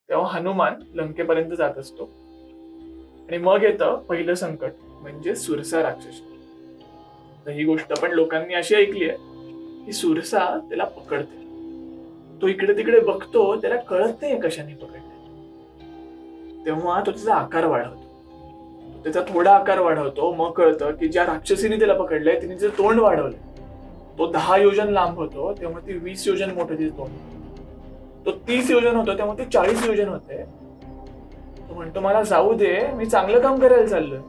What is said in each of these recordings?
तेव्हा हनुमान लंकेपर्यंत जात असतो आणि मग येतं पहिलं संकट म्हणजे सुरसा राक्षस. तर ही गोष्ट पण लोकांनी अशी ऐकली आहे की सुरसा त्याला पकडते. तो इकडे तिकडे बघतो, त्याला कळत नाही कशाने पकडले. तेव्हा तो त्याचा आकार वाढवतो, त्याचा थोडा आकार वाढवतो. मग कळतं की ज्या राक्षसीने त्याला पकडलंय तिने तिचं तोंड वाढवलंय. तो 10 योजन लांब होतो तेव्हा ती 20 योजन मोठं तिचं तोंड. तो 30 योजन होतो तेव्हा ती 40 योजन होते. तो म्हणतो मला जाऊ दे, मी चांगलं काम करायला चाललोय.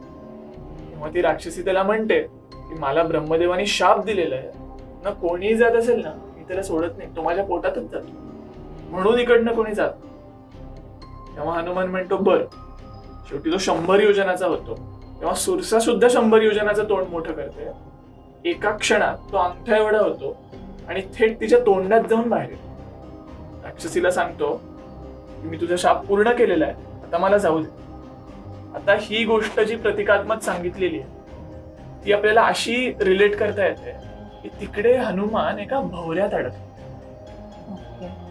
तेव्हा ती राक्षसी त्याला म्हणते की मला ब्रह्मदेवाने शाप दिलेला आहे ना, कोणीही जात असेल ना मी त्याला सोडत नाही, तो माझ्या पोटातच जातो, म्हणून इकडनं कोणी जात. तेव्हा हनुमान म्हणतो बर. शेवटी तो 100 योजनाचा होतो. तेव्हा सुरसा सुद्धा 100 योजनाचं तोंड मोठं करते. एका क्षणात तो अंगठ्या एवढा होतो आणि थेट तिच्या तोंडात जाऊन बाहेर येतो. राक्षसीला सांगतो की मी तुझा शाप पूर्ण केलेला आहे, आता मला जाऊ दे. आता ही गोष्ट जी प्रतिकात्मक सांगितलेली आहे ती आपल्याला अशी रिलेट करता येते की तिकडे हनुमान एका भवऱ्यात अडकतो.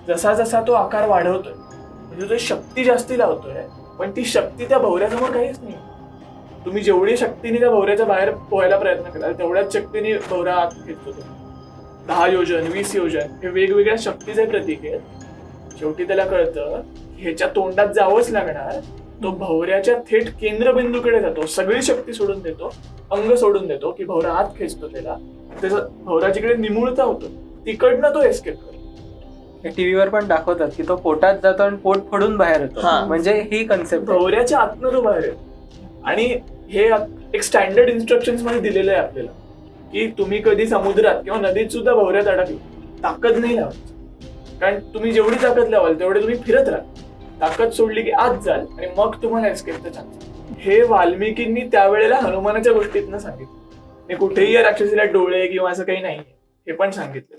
जसा जसा तो आकार वाढवतोय म्हणजे तो शक्ती जास्ती लावतोय, पण ती शक्ती त्या भवऱ्यासमोर काहीच नाही. तुम्ही जेवढी शक्तीने त्या भवऱ्याच्या बाहेर पोहायला प्रयत्न कराल तेवढ्याच शक्तीने भवरा आत घेतो. 10 योजन 20 योजन हे वेगवेगळ्या शक्तीचे प्रतीक आहेत. शेवटी त्याला कळतं ह्याच्या तोंडात जावंच लागणार. तो भवऱ्याच्या थेट केंद्रबिंदूकडे जातो, सगळी शक्ती सोडून देतो, अंग सोडून देतो की भवरा आत खेचतो त्याला. त्याचा भवरा जिकडे निमुळता होतो तिकडनं तो एस्केप करतो. टीव्हीवर पण दाखवतात की तो पोटात जातो आणि पोट फोडून बाहेर येतो. म्हणजे ही कन्सेप्ट भवऱ्याच्या आतनं तो बाहेर येतो. आणि हे एक स्टँडर्ड इन्स्ट्रक्शन मध्ये दिलेलं आहे आपल्याला की तुम्ही कधी समुद्रात किंवा नदीत सुद्धा भवऱ्यात अडकले ताकद नाही लावायची, कारण तुम्ही जेवढी ताकद लावाल तेवढे तुम्ही फिरत राहा. ताकद सोडली की आत जाल आणि मग तुम्हाला एस्केपचा चान्स. हे वाल्मिकींनी त्यावेळेला हनुमानाच्या गोष्टीतनं सांगितलं. कुठेही या राक्षसीला डोळे किंवा असं काही नाही हे पण सांगितलं.